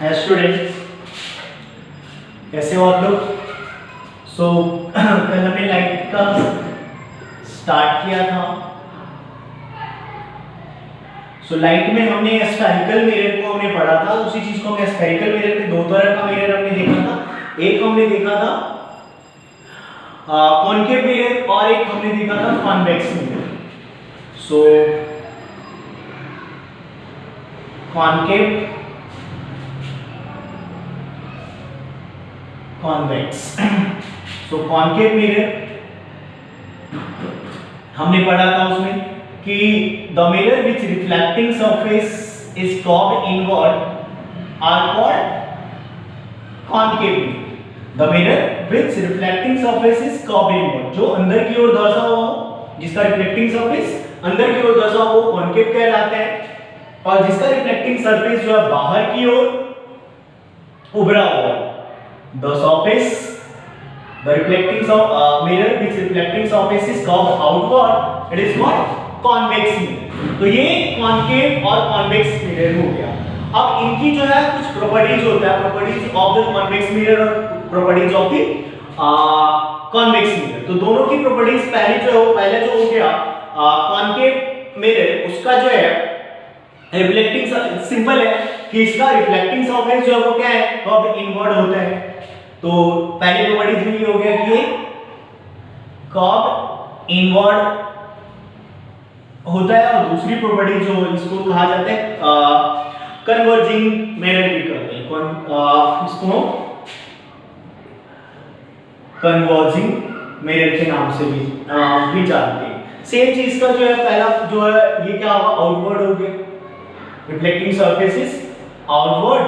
Students, कैसे हो आप लोग? कल हमने लाइट का स्टार्ट किया था। लाइट में हमने स्फेरिकल मिरर को हमने पढ़ा था। उसी चीज को हमने स्फेरिकल मिरर में दो तरह का मिरर हमने देखा था। एक हमने देखा था कॉनकेव मिरर और एक हमने देखा था convex mirror. Concave, convex. Concave mirror हमने पढ़ा था उसमें कि the mirror which reflecting surface is curved inward are called concave mirror. The mirror which reflecting surface is curved inward, जो अंदर की ओर दर्शा हुआ हो, जिसका रिफ्लेक्टिंग सरफेस अंदर की ओर दर्शा हो वो कॉनकेव कहलाता है, और जिसका रिफ्लेक्टिंग सरफेस जो है बाहर की ओर उभरा हुआ है, the surface, the reflecting mirror which reflecting surface is curved outward, it is called convex mirror। तो ये कॉनकेव और कॉन्वेक्स मिरर हो गया। अब इनकी जो है कुछ प्रॉपर्टीज होता है, properties of the convex mirror और properties of the convex mirror. तो दोनों की प्रॉपर्टीज पहले जो हो गया कॉनकेव मिरर, उसका जो है रिफ्लेक्टिंग सिंपल है कि इसका रिफ्लेक्टिंग सरफेस जो है वो क्या है, कर्व इनवर्ड होता है। तो पहली प्रॉपर्टीज में ये हो गया कि ये कर्व इनवर्ड होता है, और दूसरी प्रॉपर्टी जो इसको कहा जाता है कन्वर्जिंग मिरर भी कहते हैं। इसको कन्वर्जिंग मिरर के नाम से भी जानते हैं। सेम चीज का जो है पहला जो है ये क्या होगा, आउटवर्ड हो गया, रिफ्लेक्टिंग सरफेस इज आउटवर्ड,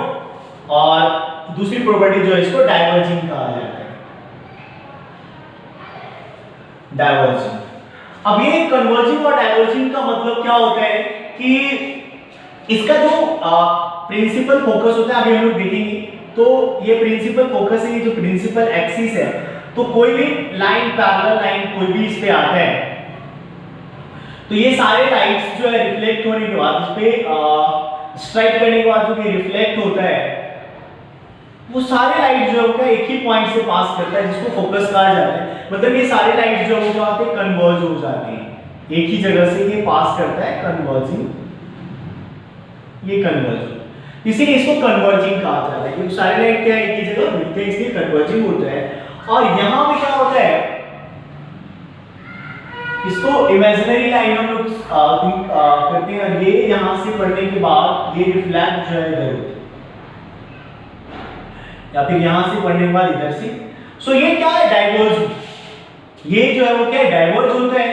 और दूसरी प्रॉपर्टी जो है इसको डाइवर्जिंग कहा जाता है, डाइवर्जिंग। अब ये कन्वर्जिंग और डाइवर्जिंग का मतलब क्या होता है कि इसका जो प्रिंसिपल फोकस होता है, अभी हम लोग देखेंगे। तो ये प्रिंसिपल फोकस है, ये जो प्रिंसिपल एक्सिस है, तो कोई भी लाइन, पैरेलल लाइन कोई भी इस पे आता है, तो ये सारे लाइट्स जो है रिफ्लेक्ट होने के बाद, इस पे स्ट्राइक करने के बाद जो कि रिफ्लेक्ट होता है, वो सारे लाइट जो है एक ही पॉइंट से पास करता है, जिसको फोकस कहा जाता है। मतलब ये सारे लाइट जो क्या होते हैं, कन्वर्ज हो जाते हैं, एक ही जगह से ये पास करता है, कन्वर्जिंग, ये कन्वर्ज, इसीलिए इसको कन्वर्जिंग कहा जाता है, क्योंकि सारे लाइट क्या एक ही जगह मिलते हैं, इसलिए कन्वर्जिंग होता है। और यहां पे क्या होता है, इसको इमेजिनरी लाइन हम लोग करते हैं, और ये यहां से पढ़ने के बाद ये रिफ्लेक्ट जो है इधर होता है, या फिर यहां से पढ़ने के बाद इधर से। ये क्या है, डाइवर्ज। ये जो है वो क्या है, डाइवर्ज होता है,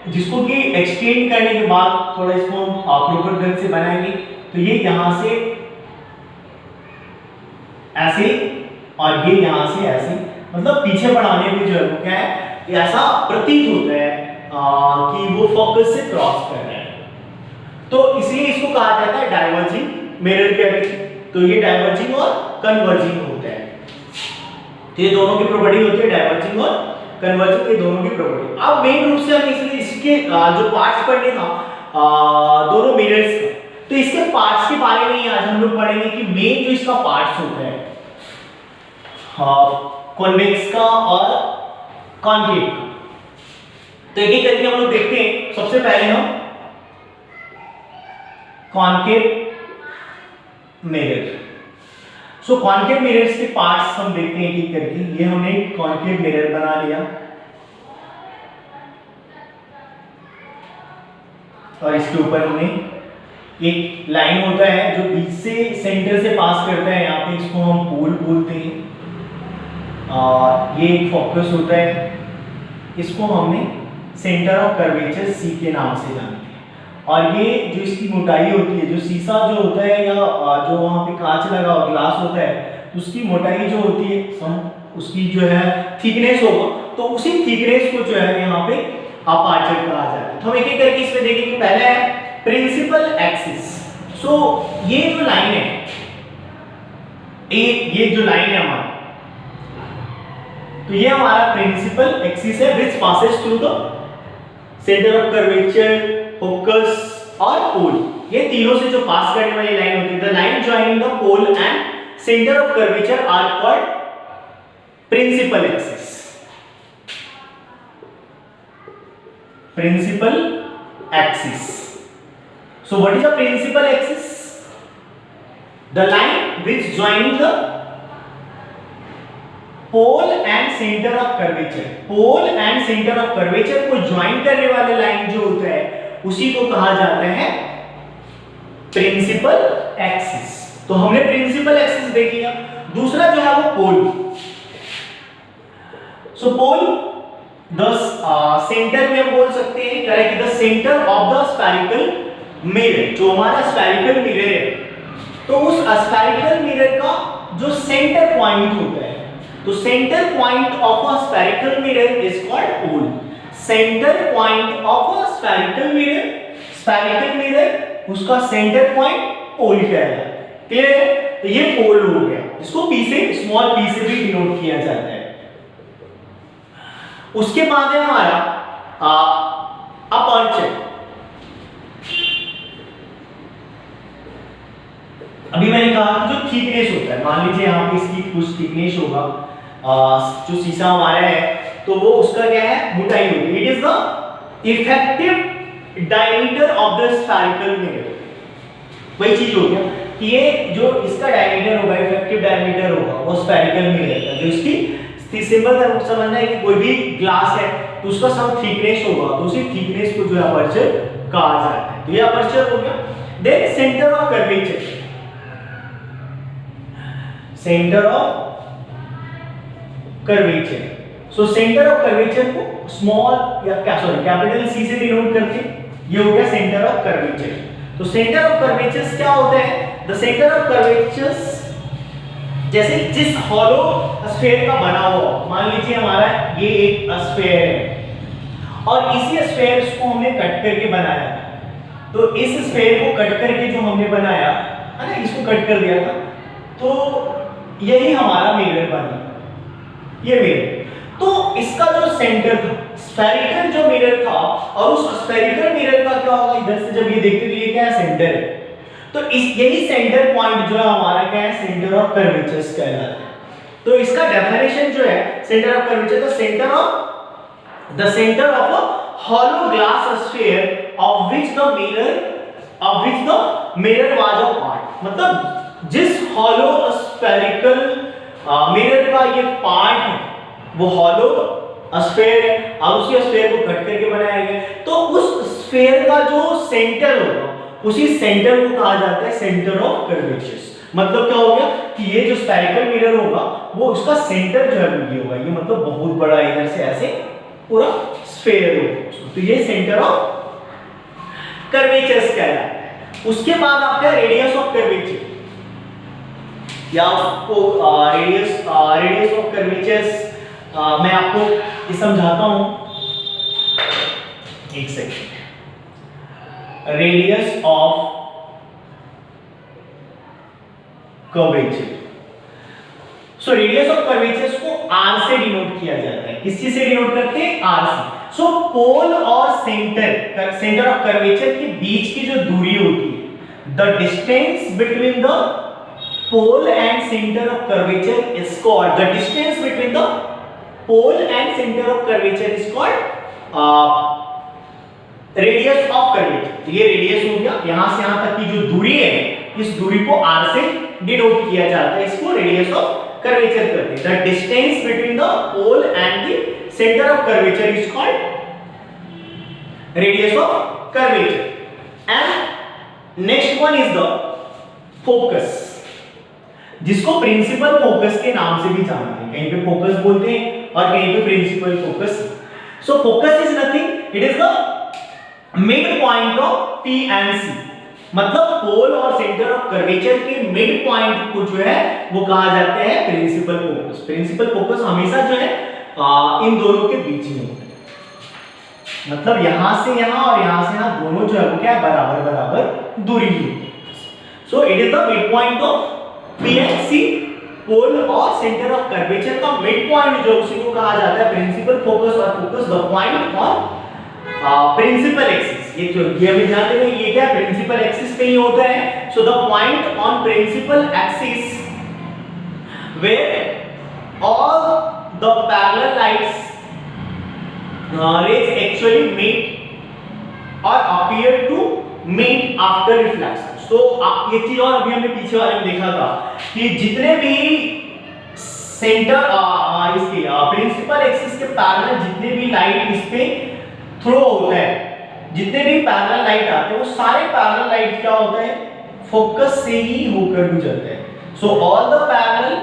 जिसको कि एक्सटेंड करने के बाद थोड़ा इसको हम प्रॉपर ढंग से बनाएंगे। तो ये यहां से ऐसे, और ये यहां से ऐसे, मतलब पीछे बढ़ाने में जो है वो क्या है, ऐसा प्रतीत होता है कि वो फोकस से क्रॉस कर रहा है। तो इसलिए इसको कहा जाता है डाइवर्जिंग मिरर कैविटी। तो ये डाइवर्जिंग और कन्वर्जिंग होता है। तो ये दोनों की प्रॉपर्टी होती है, डाइवर्जिंग और कन्वर्जिंग, ये दोनों की प्रॉपर्टी। अब मेन रूप से हम इसके जो पार्ट्स पढ़ने था दोनों मिरर्स का, तो इसके पार्ट्स के बारे में ही आज हम लोग पढ़ेंगे कि मेन जो इसका पार्ट्स होता है कॉन्वेक्स का और कॉनकेव का। तो एक एक करके हम लोग देखते हैं। सबसे पहले हम कॉनकेव मिरर। कॉनकेव मिरर्स के पार्ट्स हम देखते हैं एक करके। ये हमने कॉनकेव मिरर बना लिया, और इसके ऊपर हमने एक लाइन होता है जो बीच से सेंटर से पास करता है, यहाँ पे इसको हम पोल बोलते हैं, और ये एक फोकस होता है, इसको हमने सेंटर ऑफ कर्वेचर सी के नाम से जानते हैं। और ये जो इसकी मोटाई होती है, जो शीशा जो होता है या जो वहाँ पे कांच लगा हुआ ग्लास होता है, उसकी मोटाई जो होती है, उसकी जो है थिकनेस होगा, तो उसी थिकनेस को जो है यहाँ पे अपर्चर कहा जाता है। तो हम एक एक करके इसमें देखेंगे। पहला है प्रिंसिपल एक्सिस। ये जो लाइन है, ये जो लाइन है हमारा, तो ये हमारा प्रिंसिपल एक्सिस है विच passes through the centre of curvature, focus और पोल। ये तीनों से जो पास करने वाली लाइन होती है, the line joining the pole and center of curvature are called principal axis. Principal axis. So what is a principal axis? The line which joins the pole and center of curvature. Pole and center of curvature को join करने वाले line जो होता है उसी को कहा जाता है प्रिंसिपल एक्सिस। तो हमने प्रिंसिपल एक्सिस देख लिया। दूसरा जो है वो पोल। सो पोल द सेंटर में हम बोल सकते हैं correct the centre of the spherical mirror. जो हमारा स्फेरिकल मिरर है तो उस स्फेरिकल मिरर का जो सेंटर पॉइंट होता है तो centre point of a spherical mirror is called pole. Centre point of a spherical mirror उसका सेंटर पॉइंट पोल कहलाता है। क्लियर है? तो ये पोल हो गया। इसको पी से स्मॉल पी से भी डिनोट किया जाता है। उसके बाद है हमारा अपर्चर। अभी मैंने कहा जो थिकनेस होता है, मान लीजिए यहाँ पे इसकी कुछ थिकनेस होगा, जो शीशा हमारा है तो वो उसका क्या है मोटाई होगी। It is the effective diameter of the spherical mirror. वही चीज हो गया कि ये जो इसका डायमीटर होगा इफेक्टिव डायमीटर होगा वो स्फेरिकल मिरर का, जो इसकी सिंपल है समझना है कि कोई भी ग्लास है तो उसका सम थिकनेस होगा तो उसी थिकनेस को जो है अपर्चर कहा जाता है। तो ये अपर्चर हो गया। Then centre of curvature. Centre of curvature. So centre of curvature को स्मॉल या कैपिटल सी से डिनोट करते हैं। ये हो गया सेंटर ऑफ कर्वेचर। तो सेंटर ऑफ कर्वेचर्स क्या होता है? द सेंटर ऑफ कर्वेचर्स जैसे जिस हॉलो स्फीयर का बना हुआ, मान लीजिए हमारा ये एक स्फीयर है और इसी स्फीयर को हमने कट करके बनाया। तो इस स्फीयर को कट करके जो हमने बनाया है ना, इसको कट कर दिया था तो यही हमारा मिरर बना। ये मिरर तो इसका जो सेंटर था स्फेरिकल जो मिरर था और उस स्फेरिकल मिरर का क्या होगा, इधर से जब ये देखते तो ये क्या है सेंटर है। तो इस यही सेंटर पॉइंट जो है हमारा क्या है सेंटर ऑफ कर्वेचर्स कहलाता है। तो इसका डेफिनेशन जो है centre of curvature the centre of a hollow glass sphere of which the mirror was a part। मतलब जिस hollow spherical मिरर का ये पार्ट है वो हॉलो स्फीयर है और उसी स्फीयर को कट करके बनाया गया। तो उस स्फीयर का जो सेंटर होगा उसी सेंटर को कहा जाता है सेंटर ऑफ कर्वेचर्स। मतलब क्या हो गया कि ये जो स्फेरिकल मिरर होगा वो उसका सेंटर जो है ये होगा, ये मतलब बहुत बड़ा इधर से ऐसे पूरा स्फीयर होगा। तो ये सेंटर ऑफ कर्वेचर्स कहलाता है। उसके बाद आपका रेडियस ऑफ कर्वेचर या उसको रेडियस ऑफ कर्वेचर्स मैं आपको ये समझाता हूं, एक second. Radius of curvature. So radius of curvatures को आर से डिनोट किया जाता है। किस चीज से डिनोट करते हैं? आर से। सो पोल और सेंटर ऑफ कर्वेचर के बीच की जो दूरी होती है, the distance between the pole and center of curvature is called the distance between the pole and center of curvature is called radius of curvature। तो ये रेडियस हो गया, यहां से यहां तक की जो दूरी है इस दूरी को r से डिनोट किया जाता है, इसको रेडियस ऑफ कर्वेचर कहते हैं। The distance between the pole and the centre of curvature is called radius of curvature. And next one is the focus, जिसको प्रिंसिपल फोकस के नाम से भी जानते हैं। कहीं पे फोकस बोलते हैं और कहीं पे principal focus. So focus is nothing, it is the mid point of P and C। मतलब पोल और सेंटर ऑफ कर्वेचर के मिड पॉइंट को जो है वो कहा जाता है प्रिंसिपल फोकस। प्रिंसिपल फोकस हमेशा जो है इन दोनों के बीच में होता है। मतलब यहां से यहां और यहां से यहां दोनों जो है वो क्या बराबर बराबर दूरी में। So it is the mid point of P and C। Pole और सेंटर ऑफ कर्वेचर का मिड पॉइंट जो उसी को कहा जाता है प्रिंसिपल फोकस और focus the point on principal axis. ये जो ये भी ध्यान देना, ये क्या प्रिंसिपल एक्सिस पे ही होता है। So the point on principal axis where all the parallel lights rays actually meet or appear to meet after reflection. So ये चीज और अभी हमने पीछे वाले में देखा था कि जितने भी सेंटर इसके प्रिंसिपल एक्सिस के पैरेलल जितने भी लाइट इस पे थ्रो होता है, जितने भी पैरेलल लाइट आते हैं वो सारे पैरेलल लाइट क्या होता है, फोकस से ही होकर गुजरते हैं. So all the parallel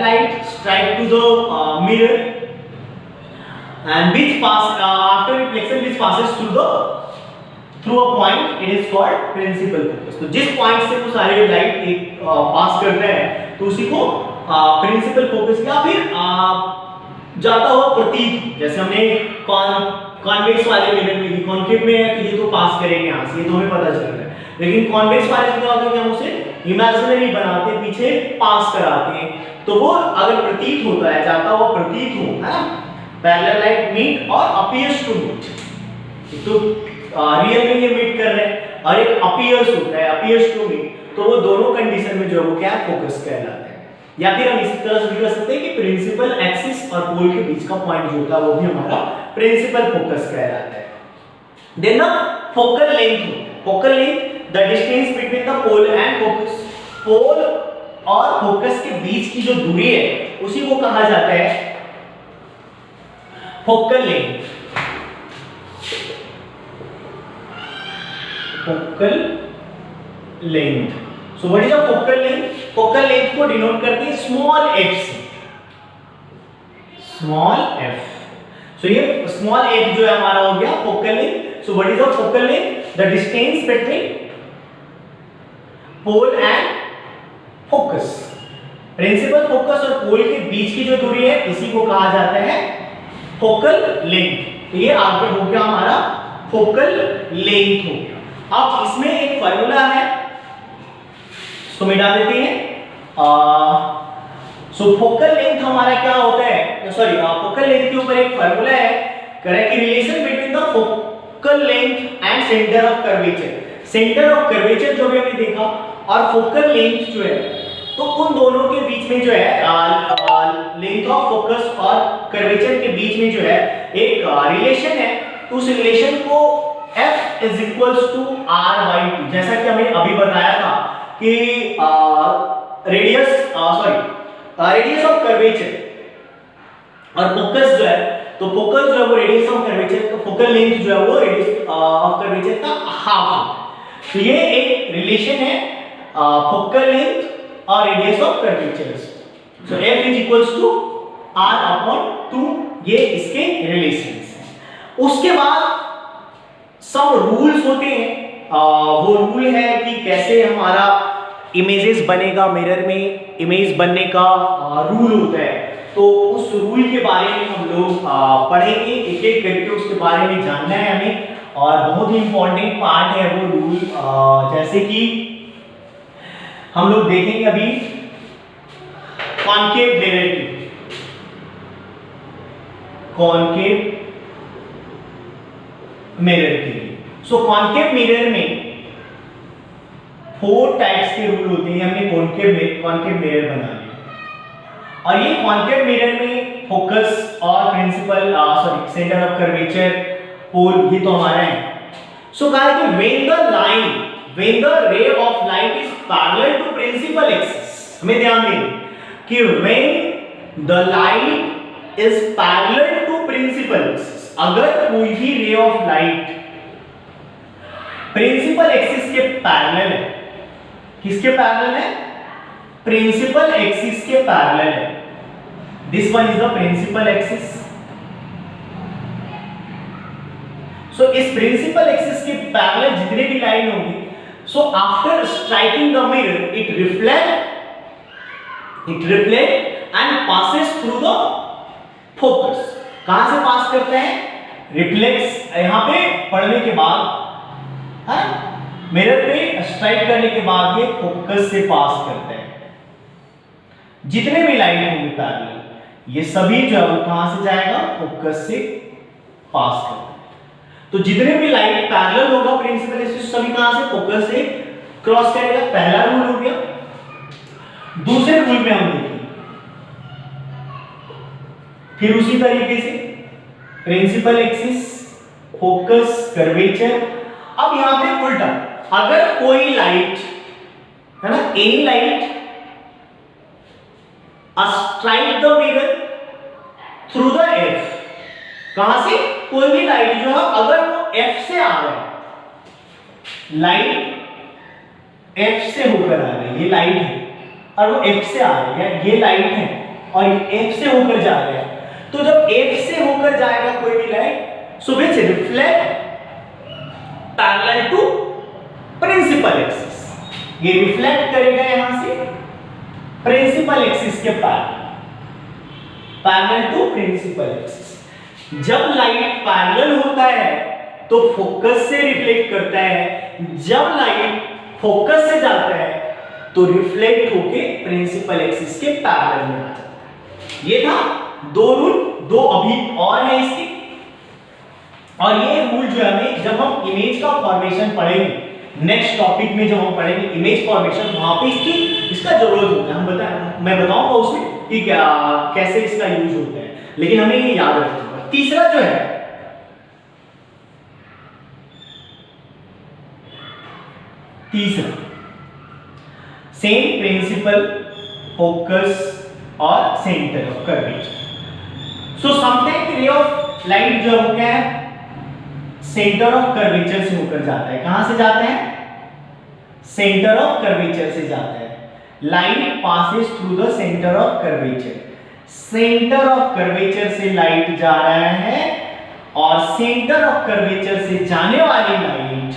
light strike to the mirror and which pass after reflection which passes through a point, it is called principal focus. तो जिस पॉइंट से वो सारे लाइट एक पास करते हैं तो उसी को प्रिंसिपल फोकस या फिर जाता हुआ प्रतीक, जैसे हमने कॉन्वेक्स वाले मिरर में भी कॉन्केव में है तो ये तो पास करेंगे यहाँ से, ये तो हमें पता चल रहा है, लेकिन कॉन्वेक्स वाले में क्या होता है कि हम उसे इमेजिनरी बनाते हैं, पीछे पास कराते हैं, तो वो अगर प्रतीत होता है, जाता हुआ प्रतीत हो, है ना, पैरेलल लाइट मीट और अपीयर्स टू मीट, तो रियल में ये मीट कर रहे हैं और एक अपीयर्स होता है, अपीयर्स टू मीट, तो वो दोनों कंडीशन में जो है वो क्या फोकस कहलाता है. या फिर हम इसी तरह से भी कर सकते हैं कि प्रिंसिपल एक्सिस और पोल के बीच का पॉइंट जो होता है वो भी हमारा प्रिंसिपल फोकस कहलाता है. देन ना focal length, focal length the distance between the pole and focus, pole और फोकस के बीच की जो दूरी है उसी को कहा जाता है focal length. Focal length. So what is a focal length? Focal length को डिनोट करते हैं स्मॉल एफ से, स्मॉल एफ. सो ये स्मॉल एफ जो है हमारा हो गया focal length. So what is a focal length? The distance between pole and focus, principal focus और पोल के बीच की जो दूरी है इसी को कहा जाता है फोकल लेंथ. तो ये आगे हो गया हमारा फोकल लेंथ हो गया. अब इसमें एक फार्मूला है, इसको मिटा देते हैं. सो फोकल लेंथ हमारा क्या होता है, सॉरी फोकल लेंथ के ऊपर एक फार्मूला है, करेक्ट, कि relation between the focal length and centre of curvature. Centre of curvature जो भी हमने देखा और फोकल लेंथ जो है, तो उन दोनों के बीच में जो है लेंथ ऑफ फोकस और कर्वेचर के बीच में जो है एक रिलेशन है. तो उस रिलेशन को F is equals to R/2, जैसा कि हमने अभी बताया था कि रेडियस ऑफ कर्वेचर और फोकस जो है, तो फोकस जो है वो रेडियस ऑफ कर्वेचर, तो फोकल लेंथ जो है वो रेडियस ऑफ कर्वेचर का हाफ है. तो ये एक रिलेशन है फोकल लेंथ और radius of curvature. So F is equals to R/2, ये इसके रिलेशंस हैं. उसके बाद सब रूल्स होते हैं. वो रूल है कि कैसे हमारा इमेजेस बनेगा, मिरर में इमेज बनने का रूल होता है. तो उस रूल के बारे में हम लोग पढ़ेंगे, एक एक करके उसके बारे में जानना है हमें. और बहुत ही इंपॉर्टेंट पार्ट है वो रूल. जैसे कि हम लोग देखेंगे अभी कॉन्केव मिरर की, कॉन्केव मिरर के लिए. सो कॉन्केव मिरर में 4 टाइप्स के रूल होते हैं. हमने कॉन्केव मिरर बना लिया और ये कॉन्केव मिरर में फोकस और प्रिंसिपल सेंटर ऑफ कर्वेचर, पोल, ये तो हमारा है. सो कहा कि when the ray of light is parallel to principal axis, हमें ध्यान दें कि when the light is parallel to principal axis, अगर कोई भी ray of light principal axis के पैरेलल है, किसके पैरेलल है? प्रिंसिपल एक्सिस के पैरेलल है. This one is the principal axis. So इस प्रिंसिपल एक्सिस के पैरेलल जितने भी लाइन होंगी, so after striking the mirror it reflect and passes through the focus. कहां से पास करते हैं? रिफ्लेक्स, यहां पे पढ़ने के बाद, मिरर पे स्ट्राइक करने के बाद ये फोकस से पास करते हैं. जितने भी लाइन होंगे पैरेलल, ये सभी जो है वो कहां से जाएगा? फोकस से पास करते हैं. तो जितने भी लाइन पैरेलल होगा प्रिंसिपल एक्सिस, सभी कहां से? फोकस से क्रॉस करेगा. पहला रूल हो गया. दूसरे रूल में हम देखेंगे। फिर उसी तरीके से प्रिंसिपल एक्सिस, फोकस, कर्वेचर। अब यहां पे उल्टा, अगर कोई लाइट है ना, any light strike the mirror through the F, कहां से? कोई भी लाइट जो है अगर वो एफ से आ रहा है, लाइट एफ से होकर आ रही है, ये लाइट है और वो एफ से आ रही है, ये लाइट है और ये एफ से होकर जा रहा है, तो जब एफ से होकर जाएगा कोई भी light, so which reflect parallel to principal axis, ये रिफ्लेक्ट करेगा यहां से प्रिंसिपल एक्सिस के पैरेलल टू प्रिंसिपल एक्सिस। जब लाइट पैरेलल होता है तो फोकस से रिफ्लेक्ट करता है, जब लाइट फोकस से जाता है तो रिफ्लेक्ट होके प्रिंसिपल एक्सिस के पैरेलल में आ जाता है। ये था दो रूल, दो अभी और है इसके। और ये रूल जो है जब हम इमेज का फॉर्मेशन पढ़ेंगे, नेक्स्ट टॉपिक में जब हम पढ़ेंगे इमेज फॉर्मेशन, वहां पे इसका जरूरत होता है। मैं बताऊंगा उसमें कि क्या कैसे इसका यूज होता है, लेकिन हमें ये याद रखना। तीसरा जो है सेम प्रिंसिपल, फोकस और centre of curvature. So sometime रे ऑफ लाइट जो है क्या है, सेंटर ऑफ कर्वेचर से होकर जाता है। कहां से जाता है? सेंटर ऑफ कर्वेचर से जाता है। Light passes through the centre of curvature. Centre of curvature से लाइट जा रहा है और सेंटर ऑफ कर्वेचर से जाने वाली लाइट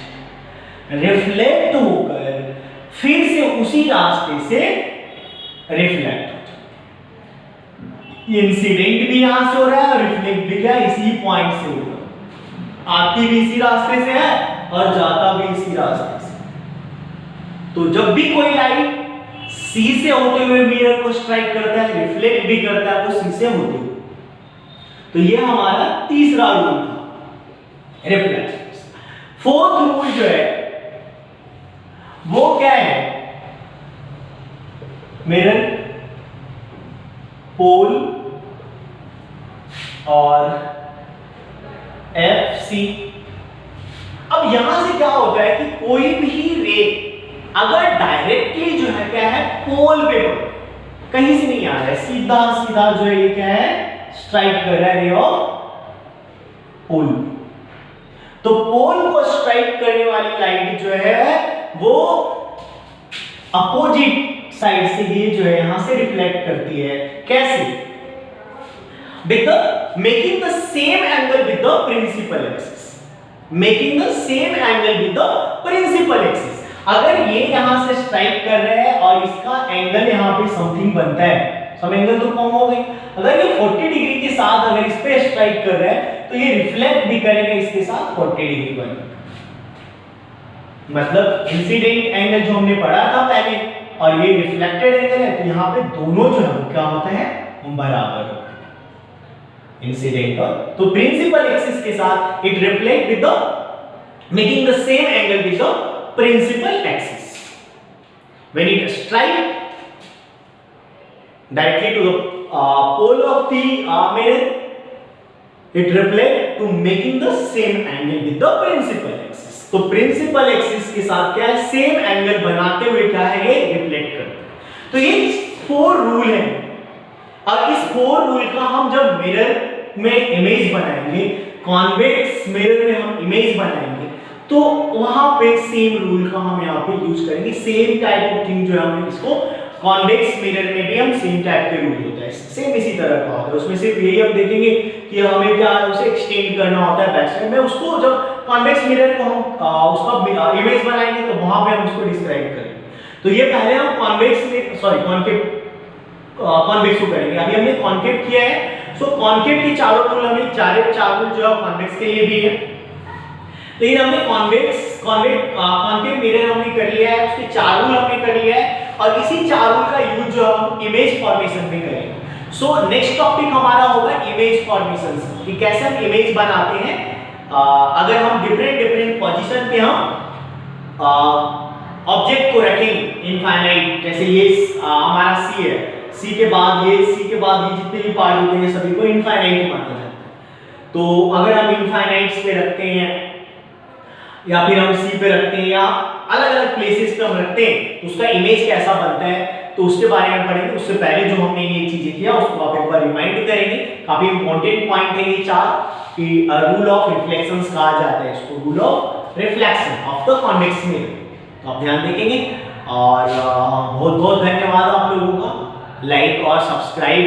रिफ्लेक्ट होकर फिर से उसी रास्ते से रिफ्लेक्ट हो जाता है। इंसिडेंट भी यहां से हो रहा है और रिफ्लेक्ट भी क्या इसी पॉइंट से हो रहा है। आती भी इसी रास्ते से है और जाता भी इसी रास्ते से। तो जब भी कोई लाइट सी से होते हुए मिरर को स्ट्राइक करता है, रिफ्लेक्ट भी करता है वो सी से होते हुए। तो ये हमारा तीसरा रूल था, रिफ्लेक्शन। फोर्थ रूल जो है वो क्या है? मिरर, पोल और एफ सी। अब यहां से क्या होता है कि कोई भी रे अगर डायरेक्टली जो है क्या है पोल पे कहीं से नहीं आ रहा है, सीधा सीधा जो है ये क्या है स्ट्राइक कर रहा है रे ऑफ पोल। तो पोल को स्ट्राइक करने वाली लाइट जो है वो अपोजिट साइड से ये जो है यहां से रिफ्लेक्ट करती है। कैसे? With the making the same angle with the principal axis. Making the same angle with the principal axis. अगर ये यहां से स्ट्राइक कर रहे हैं और इसका एंगल यहां पे समथिंग बनता है, सब एंगल तो कम हो गई। अगर ये 40 डिग्री के साथ अगर इस पे स्ट्राइक कर रहे हैं तो ये रिफ्लेक्ट भी करेगा इसके साथ 40 डिग्री बनेगा। मतलब इंसिडेंट एंगल जो हमने पढ़ा था पहले और ये रिफ्लेक्टेड एंगल है, तो यहां पे दोनों जो है क्या होते हैं बराबर होते हैं, इंसिडेंट और तो प्रिंसिपल एक्सिस के साथ it reflect with the making the same angle with the principal axis. When it strike directly to the pole of the mirror, it reflect to making the same angle with the principal axis. तो principal axis के साथ क्या है same angle बनाते हुए क्या है ये रिफ्लेक्ट करते हैं। तो ये 4 रूल है और इस 4 रूल का हम जब मिरर में इमेज बनाएंगे, कॉन्वेक्स मिरर में हम इमेज बनाएंगे, तो वहां पे सेम रूल का हम यहाँ पे यूज करेंगे। सेम टाइप ऑफ थिंग जो है हम इसको कॉन्वेक्स मिरर में भी हम सेम टाइप के रूल होता है, सेम इसी तरह का होता है। उसमें सिर्फ यही हम देखेंगे कि हमें क्या है उसे एक्सटेंड करना होता है बैक साइड में। उसको जब कॉन्वेक्स मिरर को हम उसका इमेज बनाएंगे तो वहां पे हम उसको डिस्क्राइब करेंगे। तो ये पहले हम कॉन्वेक्स में कॉन्वेक्स को करेंगे। अभी हमने कॉन्केव किया है। सो कॉन्केव के चारों रूल हमें चार रूल जो है कॉन्वेक्स के लिए भी है, लेकिन हमने कॉन्केव मिरर हमने कर लिया है, उसके 4 रूल हमने कर लिया है और इसी 4 रूल का यूज जो हम इमेज फॉर्मेशन में करेंगे। सो नेक्स्ट टॉपिक हमारा होगा इमेज फॉर्मेशन कि कैसे हम इमेज बनाते हैं। अगर हम डिफरेंट पोजीशन पे हम ऑब्जेक्ट को रखेंगे इनफाइनाइट, जैसे ये हमारा सी है, सी के बाद ये जितने भी पार्ट होते हैं सभी को इनफाइनाइट माना जाता है। तो अगर हम इनफाइनाइट्स पे रखते हैं या फिर हम सी पे रखते हैं या अलग अलग प्लेसेस पे हम रखते हैं तो उसका इमेज कैसा बनता है तो उसके बारे में पढ़ेंगे। उससे पहले जो हमने ये चीजें किया उसको आप एक बार रिमाइंड करेंगे। काफी इंपॉर्टेंट पॉइंट है ये चार कि रूल ऑफ रिफ्लेक्शंस कहा जाता है इसको, rule of reflection of the convex mirror. तो आप ध्यान देखेंगे और बहुत बहुत धन्यवाद आप लोगों का। लाइक और सब्सक्राइब,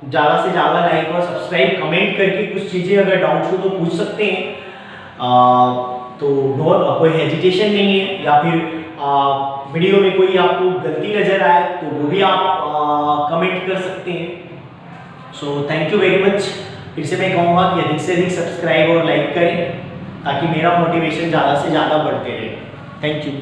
ज़्यादा से ज़्यादा लाइक और सब्सक्राइब, कमेंट करके कुछ चीज़ें अगर डाउट हो तो पूछ सकते हैं। तो कोई हेजिटेशन नहीं है, या फिर वीडियो में कोई आपको गलती नज़र आए तो वो भी आप कमेंट कर सकते हैं। So thank you very much. फिर से मैं कहूँगा कि अधिक से अधिक सब्सक्राइब और लाइक करें ताकि मेरा मोटिवेशन ज़्यादा से ज़्यादा बढ़ते रहे। Thank you.